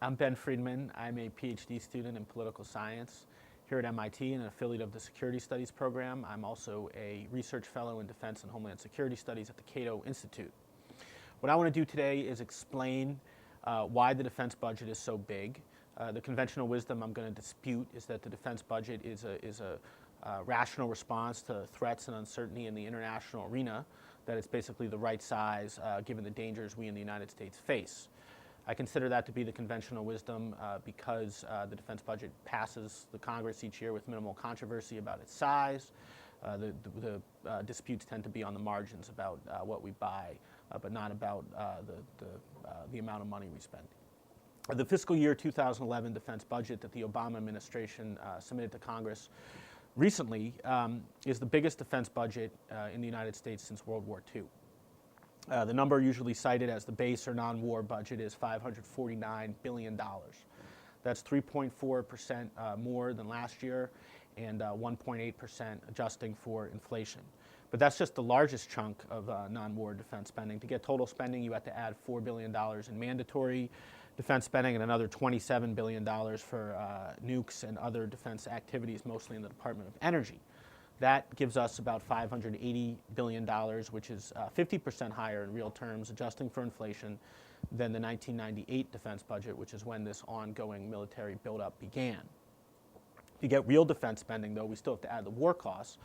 I'm Ben Friedman. I'm a PhD student in political science here at MIT and an affiliate of the Security Studies program. I'm also a research fellow in Defense and Homeland Security Studies at the Cato Institute. What I want to do today is explain why the defense budget is so big. The conventional wisdom I'm going to dispute is that the defense budget is a rational response to threats and uncertainty in the international arena, that it's basically the right size given the dangers we in the United States face. I consider that to be the conventional wisdom because the defense budget passes the Congress each year with minimal controversy about its size. The disputes tend to be on the margins about what we buy, but not about the amount of money we spend. The fiscal year 2011 defense budget that the Obama administration submitted to Congress recently is the biggest defense budget in the United States since World War II. The number usually cited as the base or non-war budget is $549 billion. That's 3.4% more than last year and 1.8% adjusting for inflation. But that's just the largest chunk of non-war defense spending. To get total spending, you have to add $4 billion in mandatory defense spending and another $27 billion for nukes and other defense activities, mostly in the Department of Energy. That gives us about $580 billion, which is 50% higher in real terms, adjusting for inflation, than the 1998 defense budget, which is when this ongoing military buildup began. To get real defense spending, though, we still have to add the war costs,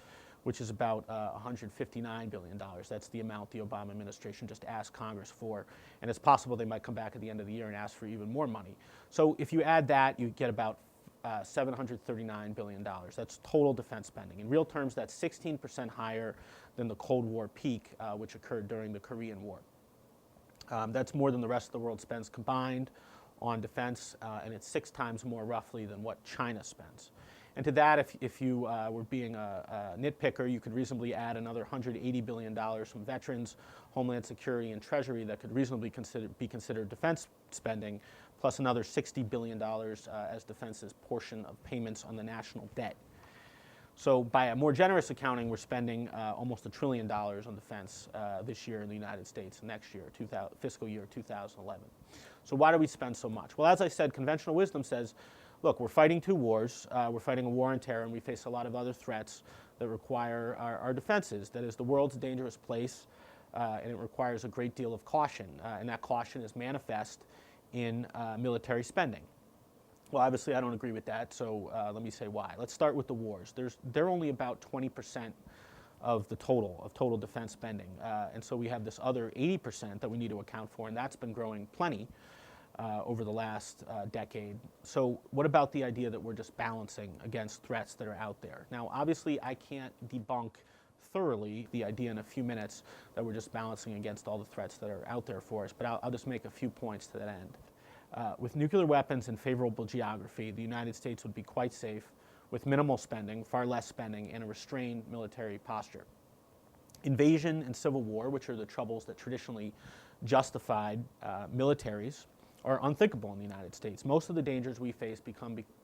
which is about $159 billion. That's the amount the Obama administration just asked Congress for. And it's possible they might come back at the end of the year and ask for even more money. So if you add that, you get about $739 billion. That's total defense spending. In real terms, that's 16% higher than the Cold War peak, which occurred during the Korean War. That's more than the rest of the world spends combined on defense, and it's 6 times more roughly than what China spends. And to that, if you were being a nitpicker, you could reasonably add another $180 billion from veterans, Homeland Security, and Treasury that could reasonably be considered defense spending, plus another $60 billion as defense's portion of payments on the national debt. So by a more generous accounting, we're spending almost $1 trillion on defense this year in the United States, and next year, fiscal year 2011. So why do we spend so much? Well, as I said, conventional wisdom says, look, we're fighting 2 wars. We're fighting a war on terror, and we face a lot of other threats that require our defenses. That is, the world's a dangerous place, and it requires a great deal of caution, and that caution is manifest in military spending. Well, obviously, I don't agree with that, so let me say why. Let's start with the wars. They're only about 20% of the total defense spending, and so we have this other 80% that we need to account for, and that's been growing plenty over the last decade. So what about the idea that we're just balancing against threats that are out there? Now, obviously, I can't debunk thoroughly the idea in a few minutes that we're just balancing against all the threats that are out there for us, but I'll just make a few points to that end. With nuclear weapons and favorable geography, the United States would be quite safe with minimal spending, far less spending, and a restrained military posture. Invasion and civil war, which are the troubles that traditionally justified militaries, are unthinkable in the United States. Most of the dangers we face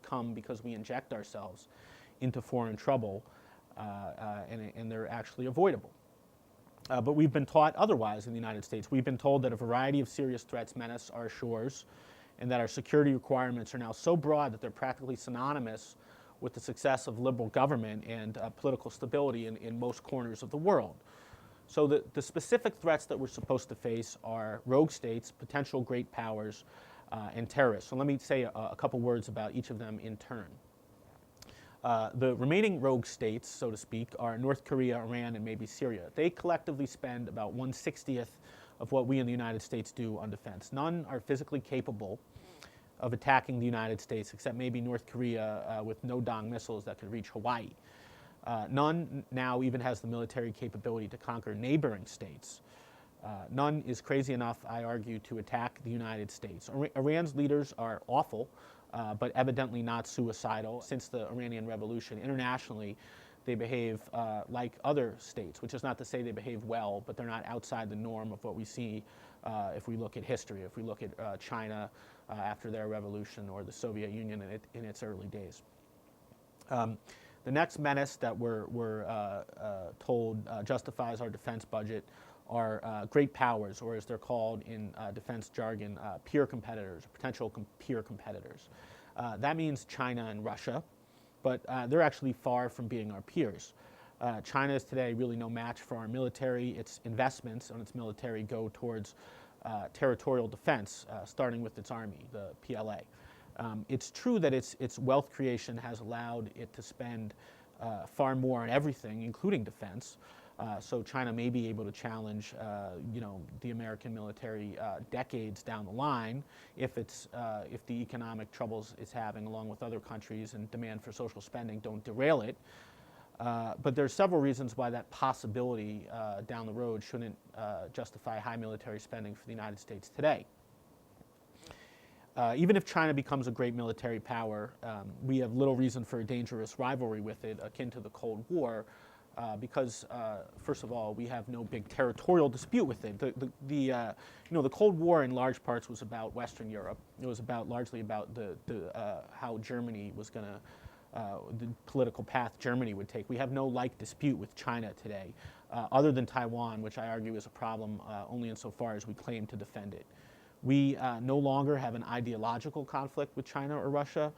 come because we inject ourselves into foreign trouble, and they're actually avoidable. But we've been taught otherwise in the United States. We've been told that a variety of serious threats menace our shores, and that our security requirements are now so broad that they're practically synonymous with the success of liberal government and political stability in most corners of the world. So the specific threats that we're supposed to face are rogue states, potential great powers, and terrorists. So let me say a couple words about each of them in turn. The remaining rogue states, so to speak, are North Korea, Iran, and maybe Syria. They collectively spend about 1/60th of what we in the United States do on defense. None are physically capable of attacking the United States, except maybe North Korea with no-dong missiles that could reach Hawaii. None now even has the military capability to conquer neighboring states. None is crazy enough, I argue, to attack the United States. Iran's leaders are awful, but evidently not suicidal. Since the Iranian Revolution, internationally, they behave like other states, which is not to say they behave well, but they're not outside the norm of what we see if we look at history, if we look at China after their revolution or the Soviet Union in its early days. The next menace that we're told justifies our defense budget are great powers, or as they're called in defense jargon, peer competitors, potential peer competitors. That means China and Russia, but they're actually far from being our peers. China is today really no match for our military. Its investments on its military go towards territorial defense, starting with its army, the PLA. It's true that its wealth creation has allowed it to spend far more on everything, including defense. So China may be able to challenge, the American military decades down the line if the economic troubles it's having, along with other countries, and demand for social spending don't derail it. But there's several reasons why that possibility down the road shouldn't justify high military spending for the United States today. Even if China becomes a great military power, we have little reason for a dangerous rivalry with it, akin to the Cold War, because first of all, we have no big territorial dispute with it. The Cold War in large parts was about Western Europe. It was largely about how Germany was going to, the political path Germany would take. We have no like dispute with China today, other than Taiwan, which I argue is a problem only insofar as we claim to defend it. We no longer have an ideological conflict with China or Russia.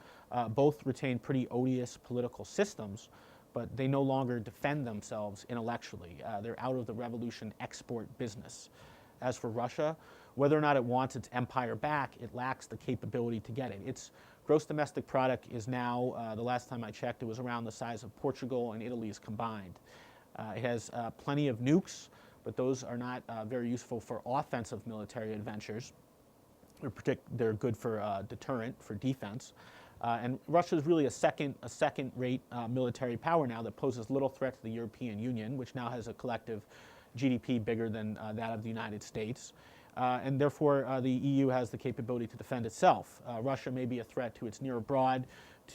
Both retain pretty odious political systems, but they no longer defend themselves intellectually. They're out of the revolution export business. As for Russia, whether or not it wants its empire back, it lacks the capability to get it. Its gross domestic product is now, the last time I checked, it was around the size of Portugal and Italy's combined. It has plenty of nukes, but those are not very useful for offensive military adventures. They're good for deterrent, for defense. And Russia is really a second-rate military power now that poses little threat to the European Union, which now has a collective GDP bigger than that of the United States. And therefore, the EU has the capability to defend itself. Russia may be a threat to its near abroad,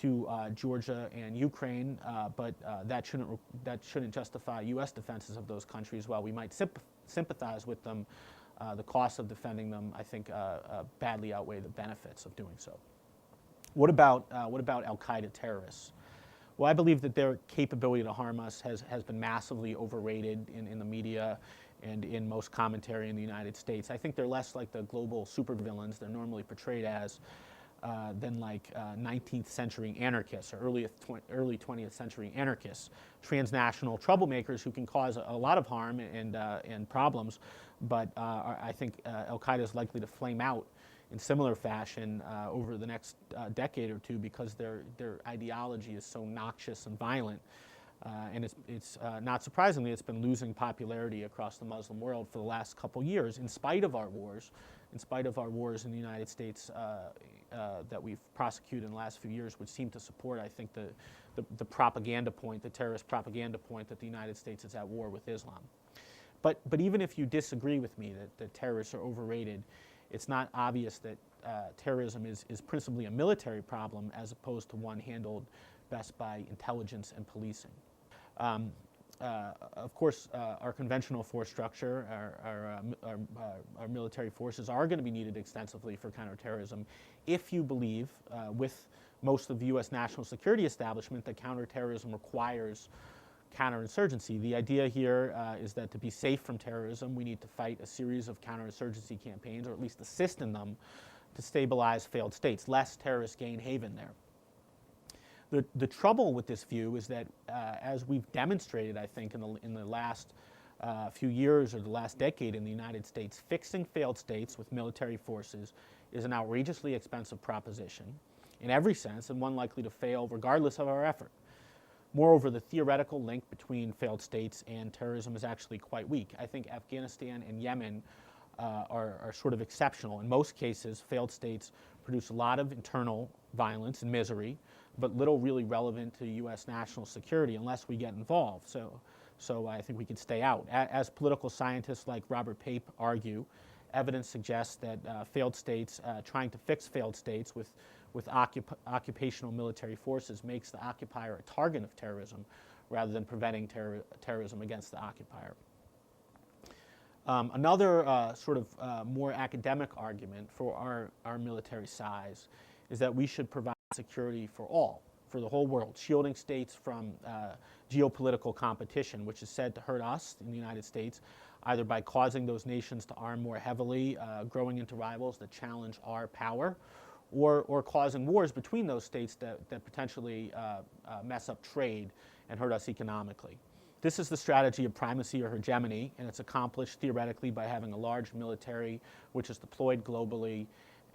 to Georgia and Ukraine, but that shouldn't justify U.S. defenses of those countries. While we might sympathize with them, the costs of defending them, I think, badly outweigh the benefits of doing so. What about al-Qaeda terrorists? Well, I believe that their capability to harm us has been massively overrated in the media and in most commentary in the United States. I think they're less like the global supervillains they're normally portrayed as than like 19th century anarchists or early 20th century anarchists, transnational troublemakers who can cause a lot of harm and problems, but I think al-Qaeda is likely to flame out in similar fashion over the next decade or two because their ideology is so noxious and violent. And it's not surprisingly, it's been losing popularity across the Muslim world for the last couple years, in spite of our wars in the United States that we've prosecuted in the last few years, which seem to support, I think, the propaganda point, the terrorist propaganda point that the United States is at war with Islam. But even if you disagree with me that terrorists are overrated, it's not obvious that terrorism is principally a military problem as opposed to one handled best by intelligence and policing. Of course, our conventional force structure, our military forces are going to be needed extensively for counterterrorism if you believe, with most of the U.S. national security establishment, that counterterrorism requires counterinsurgency. The idea here is that to be safe from terrorism, we need to fight a series of counterinsurgency campaigns, or at least assist in them, to stabilize failed states, lest terrorists gain haven there. The trouble with this view is that, as we've demonstrated, I think, in the last few years or the last decade in the United States, fixing failed states with military forces is an outrageously expensive proposition in every sense, and one likely to fail regardless of our effort. Moreover, the theoretical link between failed states and terrorism is actually quite weak. I think Afghanistan and Yemen are sort of exceptional. In most cases, failed states produce a lot of internal violence and misery, but little really relevant to U.S. national security unless we get involved. So I think we could stay out. As political scientists like Robert Pape argue, evidence suggests that failed states, trying to fix failed states with occupational military forces makes the occupier a target of terrorism rather than preventing terrorism against the occupier. Another sort of more academic argument for our military size is that we should provide security for all, for the whole world, shielding states from geopolitical competition, which is said to hurt us in the United States, either by causing those nations to arm more heavily, growing into rivals that challenge our power, or causing wars between those states that potentially mess up trade and hurt us economically. This is the strategy of primacy or hegemony, and it's accomplished theoretically by having a large military which is deployed globally,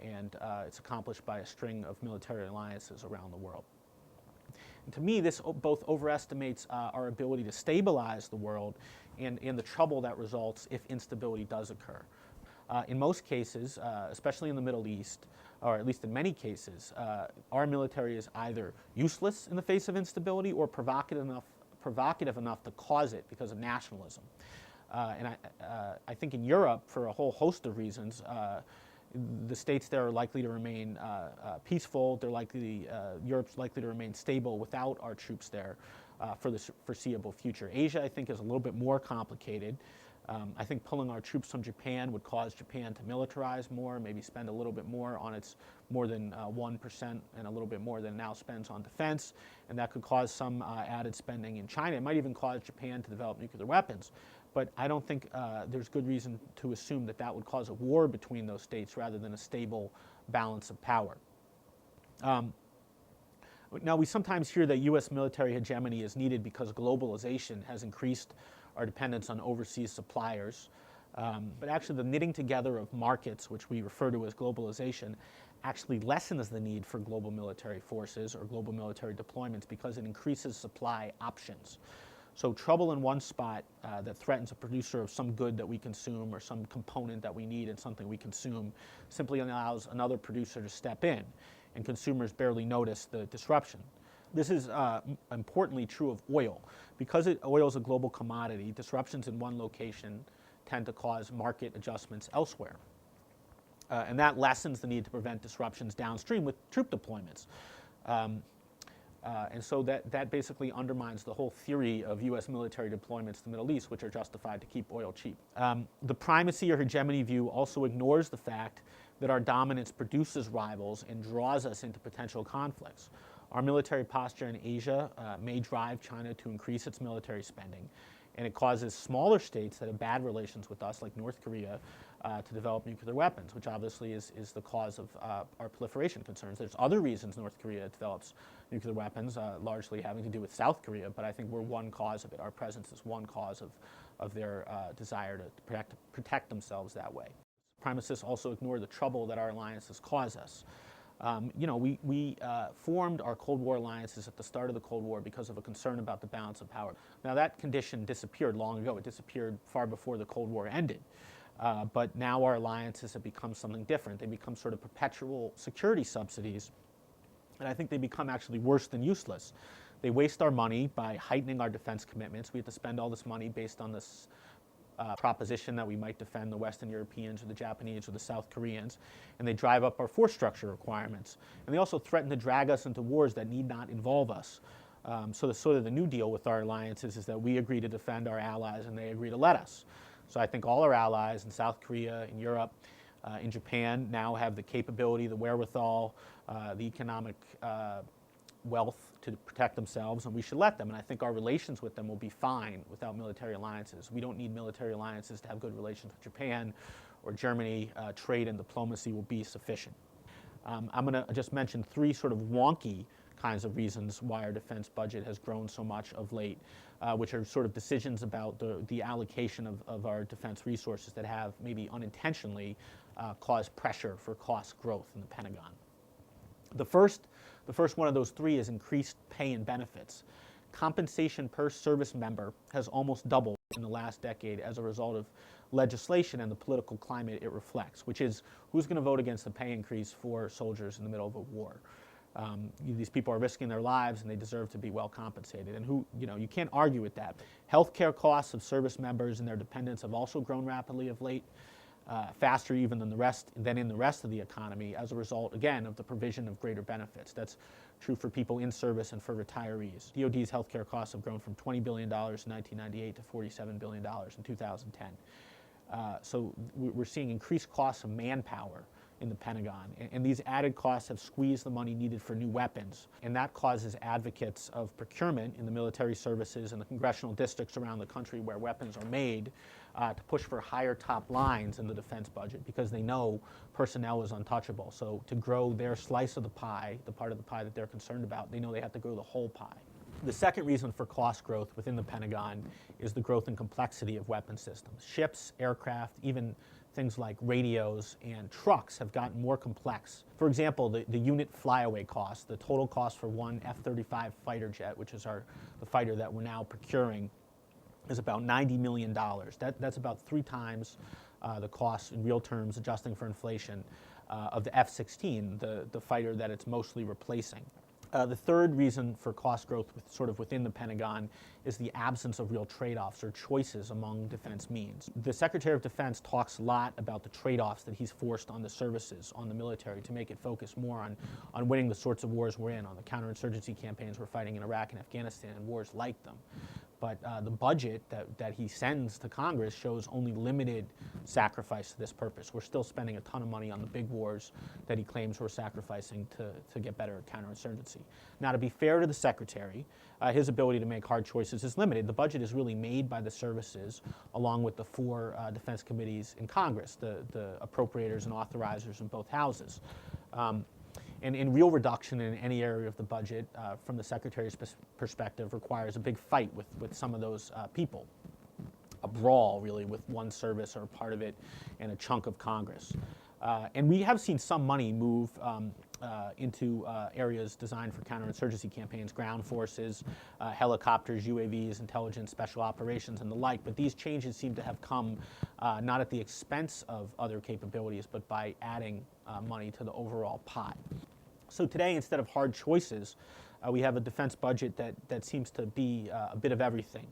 and it's accomplished by a string of military alliances around the world. And to me, this both overestimates our ability to stabilize the world and the trouble that results if instability does occur. In most cases, especially in the Middle East, or at least in many cases, our military is either useless in the face of instability or provocative enough to cause it because of nationalism. And I think in Europe, for a whole host of reasons, the states there are likely to remain peaceful. Europe's likely to remain stable without our troops there for the foreseeable future. Asia, I think, is a little bit more complicated. I think pulling our troops from Japan would cause Japan to militarize more, maybe spend a little bit more on its more than 1% and a little bit more than it now spends on defense, and that could cause some added spending in China. It might even cause Japan to develop nuclear weapons, but I don't think there's good reason to assume that that would cause a war between those states rather than a stable balance of power. Now, we sometimes hear that U.S. military hegemony is needed because globalization has increased our dependence on overseas suppliers. But actually, the knitting together of markets, which we refer to as globalization, actually lessens the need for global military forces or global military deployments because it increases supply options. So trouble in one spot that threatens a producer of some good that we consume or some component that we need in something we consume simply allows another producer to step in, and consumers barely notice the disruption. This is importantly true of oil. Because oil is a global commodity, disruptions in one location tend to cause market adjustments elsewhere. And that lessens the need to prevent disruptions downstream with troop deployments. And so that basically undermines the whole theory of U.S. military deployments to the Middle East, which are justified to keep oil cheap. The primacy or hegemony view also ignores the fact that our dominance produces rivals and draws us into potential conflicts. Our military posture in Asia may drive China to increase its military spending, and it causes smaller states that have bad relations with us, like North Korea, to develop nuclear weapons, which obviously is the cause of our proliferation concerns. There's other reasons North Korea develops nuclear weapons, largely having to do with South Korea, but I think we're one cause of it. Our presence is one cause of their desire to protect themselves that way. Supremacists also ignore the trouble that our alliances cause us. We formed our Cold War alliances at the start of the Cold War because of a concern about the balance of power. Now, that condition disappeared long ago. It disappeared far before the Cold War ended. But now our alliances have become something different. They become sort of perpetual security subsidies, and I think they become actually worse than useless. They waste our money by heightening our defense commitments. We have to spend all this money based on this proposition that we might defend the Western Europeans or the Japanese or the South Koreans, and they drive up our force structure requirements. And they also threaten to drag us into wars that need not involve us. So the New Deal with our alliances is that we agree to defend our allies and they agree to let us. So I think all our allies in South Korea, in Europe, in Japan now have the capability, the wherewithal, the economic wealth to protect themselves, and we should let them. And I think our relations with them will be fine without military alliances. We don't need military alliances to have good relations with Japan or Germany. Trade and diplomacy will be sufficient. I'm going to just mention three sort of wonky kinds of reasons why our defense budget has grown so much of late, which are sort of decisions about the allocation of our defense resources that have maybe unintentionally caused pressure for cost growth in the Pentagon. The first one of those three is increased pay and benefits. Compensation per service member has almost doubled in the last decade as a result of legislation and the political climate it reflects, which is who's going to vote against the pay increase for soldiers in the middle of a war. These people are risking their lives and they deserve to be well compensated, and you can't argue with that. Healthcare costs of service members and their dependents have also grown rapidly of late, faster even than in the rest of the economy as a result, again, of the provision of greater benefits. That's true for people in service and for retirees. DoD's healthcare costs have grown from $20 billion in 1998 to $47 billion in 2010. So we're seeing increased costs of manpower in the Pentagon, and these added costs have squeezed the money needed for new weapons, and that causes advocates of procurement in the military services and the congressional districts around the country where weapons are made to push for higher top lines in the defense budget because they know personnel is untouchable. So to grow their slice of the pie, the part of the pie that they're concerned about, they know they have to grow the whole pie. The second reason for cost growth within the Pentagon is the growth and complexity of weapon systems. Ships, aircraft, even things like radios and trucks have gotten more complex. For example, the unit flyaway cost, the total cost for one F-35 fighter jet, which is the fighter that we're now procuring, is about $90 million. That's about 3 times the cost in real terms, adjusting for inflation, of the F-16, the fighter that it's mostly replacing. The third reason for cost growth within the Pentagon is the absence of real trade-offs or choices among defense means. The Secretary of Defense talks a lot about the trade-offs that he's forced on the services, on the military, to make it focus more on winning the sorts of wars we're in, on the counterinsurgency campaigns we're fighting in Iraq and Afghanistan and wars like them. But the budget that he sends to Congress shows only limited sacrifice to this purpose. We're still spending a ton of money on the big wars that he claims we're sacrificing to get better at counterinsurgency. Now, to be fair to the Secretary, his ability to make hard choices is limited. The budget is really made by the services along with the 4 defense committees in Congress, the appropriators and authorizers in both houses. And real reduction in any area of the budget, from the Secretary's perspective, requires a big fight with some of those people. A brawl, really, with one service or part of it and a chunk of Congress. And we have seen some money move into areas designed for counterinsurgency campaigns, ground forces, helicopters, UAVs, intelligence, special operations, and the like. But these changes seem to have come not at the expense of other capabilities, but by adding money to the overall pot. So today, instead of hard choices, we have a defense budget that seems to be a bit of everything.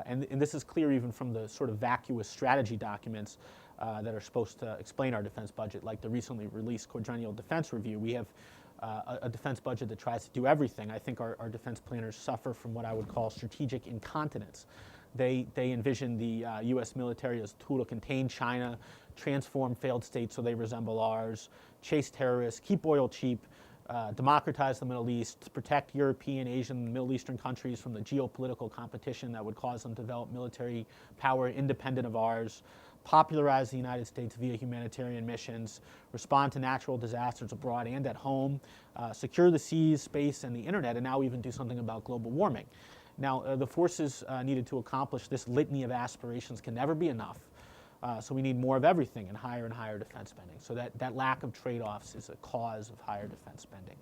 And this is clear even from the sort of vacuous strategy documents that are supposed to explain our defense budget, like the recently released Quadrennial Defense Review. We have a defense budget that tries to do everything. I think our defense planners suffer from what I would call strategic incontinence. They envision the U.S. military as a tool to contain China, transform failed states so they resemble ours, chase terrorists, keep oil cheap, democratize the Middle East, to protect European, Asian, and Middle Eastern countries from the geopolitical competition that would cause them to develop military power independent of ours, popularize the United States via humanitarian missions, respond to natural disasters abroad and at home, secure the seas, space, and the internet, and now even do something about global warming. Now, the forces needed to accomplish this litany of aspirations can never be enough. So we need more of everything and higher defense spending. So that lack of trade-offs is a cause of higher defense spending.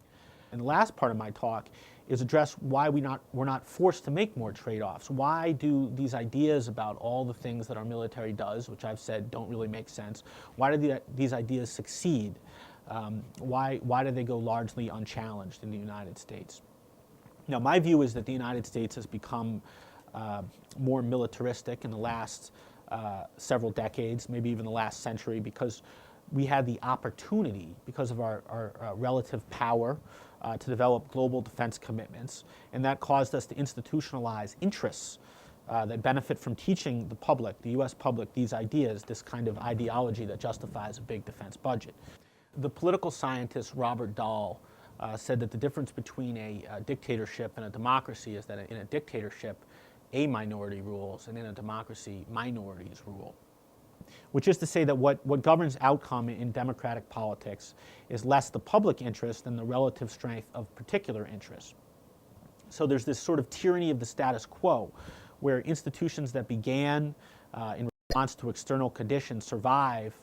And the last part of my talk is address why we're not forced to make more trade-offs. Why do these ideas about all the things that our military does, which I've said don't really make sense, why do these ideas succeed? Why do they go largely unchallenged in the United States? Now, my view is that the United States has become more militaristic in the last several decades, maybe even the last century, because we had the opportunity, because of our relative power, to develop global defense commitments, and that caused us to institutionalize interests that benefit from teaching the public, the U.S. public, these ideas, this kind of ideology that justifies a big defense budget. The political scientist Robert Dahl said that the difference between a dictatorship and a democracy is that in a dictatorship, a minority rules, and in a democracy, minorities rule. Which is to say that what governs outcome in democratic politics is less the public interest than the relative strength of particular interests. So there's this sort of tyranny of the status quo, where institutions that began in response to external conditions survive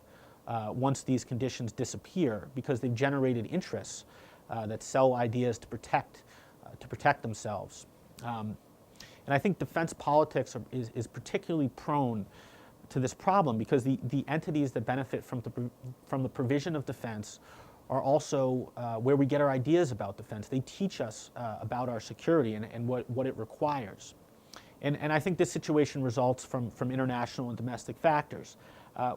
once these conditions disappear, because they've generated interests that sell ideas to protect themselves. And I think defense politics is particularly prone to this problem, because the entities that benefit from the provision of defense are also where we get our ideas about defense. They teach us about our security and what it requires. And I think this situation results from international and domestic factors.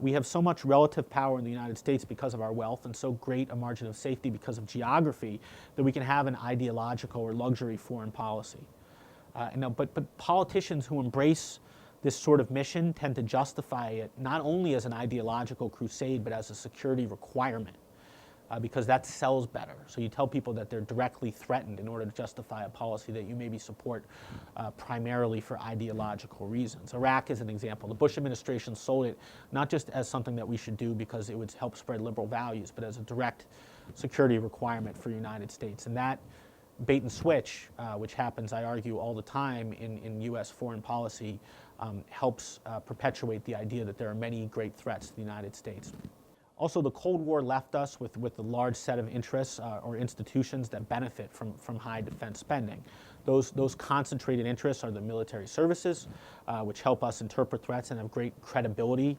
We have so much relative power in the United States because of our wealth, and so great a margin of safety because of geography, that we can have an ideological or luxury foreign policy. But politicians who embrace this sort of mission tend to justify it not only as an ideological crusade, but as a security requirement. because that sells better. So you tell people that they're directly threatened in order to justify a policy that you maybe support primarily for ideological reasons. Iraq is an example. The Bush administration sold it not just as something that we should do because it would help spread liberal values, but as a direct security requirement for the United States. And that bait and switch, which happens, I argue, all the time in U.S. foreign policy, helps perpetuate the idea that there are many great threats to the United States. Also, the Cold War left us with a large set of interests or institutions that benefit from high defense spending. Those concentrated interests are the military services, which help us interpret threats and have great credibility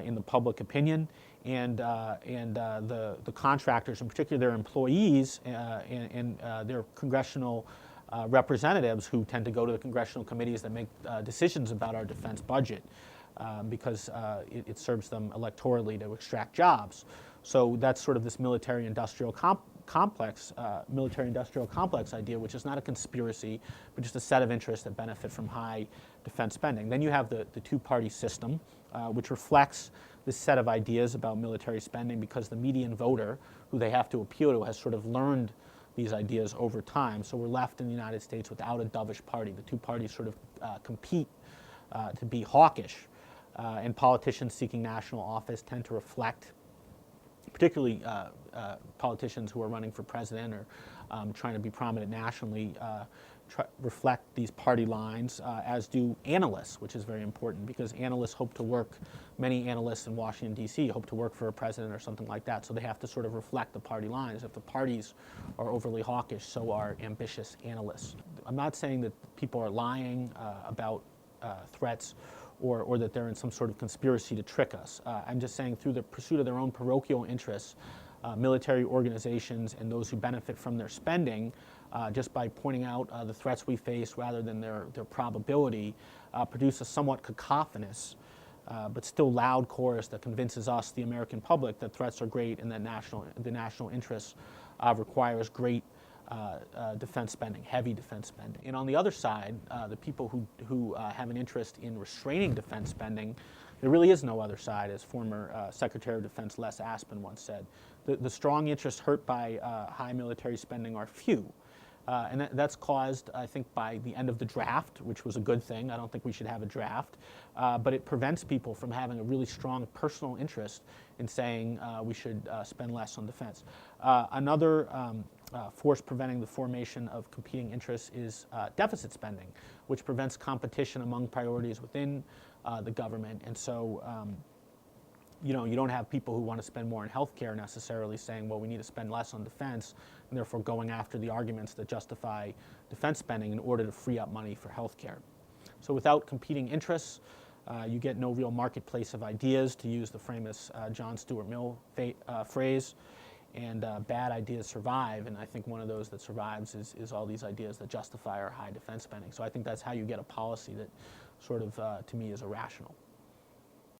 in the public opinion, and the contractors, in particular their employees and their congressional representatives who tend to go to the congressional committees that make decisions about our defense budget. Because it serves them electorally to extract jobs. So that's sort of this military-industrial complex idea, which is not a conspiracy, but just a set of interests that benefit from high defense spending. Then you have the two-party system, which reflects this set of ideas about military spending because the median voter, who they have to appeal to, has sort of learned these ideas over time. So we're left in the United States without a dovish party. The two parties sort of compete to be hawkish. And politicians seeking national office tend to reflect, particularly politicians who are running for president or trying to be prominent nationally, reflect these party lines, as do analysts, which is very important because analysts hope to work, many analysts in Washington, D.C. hope to work for a president or something like that, so they have to sort of reflect the party lines. If the parties are overly hawkish, so are ambitious analysts. I'm not saying that people are lying about threats or that they're in some sort of conspiracy to trick us. I'm just saying through the pursuit of their own parochial interests, military organizations and those who benefit from their spending, just by pointing out the threats we face rather than their probability, produce a somewhat cacophonous but still loud chorus that convinces us, the American public, that threats are great and that the national interest requires great defense spending, heavy defense spending. And on the other side, the people who have an interest in restraining defense spending, there really is no other side, as former Secretary of Defense Les Aspin once said. The strong interests hurt by high military spending are few. And that's caused, I think, by the end of the draft, which was a good thing. I don't think we should have a draft. But it prevents people from having a really strong personal interest in saying we should spend less on defense. Another force preventing the formation of competing interests is deficit spending, which prevents competition among priorities within the government. And so, you don't have people who want to spend more on health care necessarily saying, well, we need to spend less on defense, and therefore going after the arguments that justify defense spending in order to free up money for health care. So without competing interests, you get no real marketplace of ideas, to use the famous John Stuart Mill phrase, and bad ideas survive, and I think one of those that survives is all these ideas that justify our high defense spending. So I think that's how you get a policy that sort of, to me, is irrational.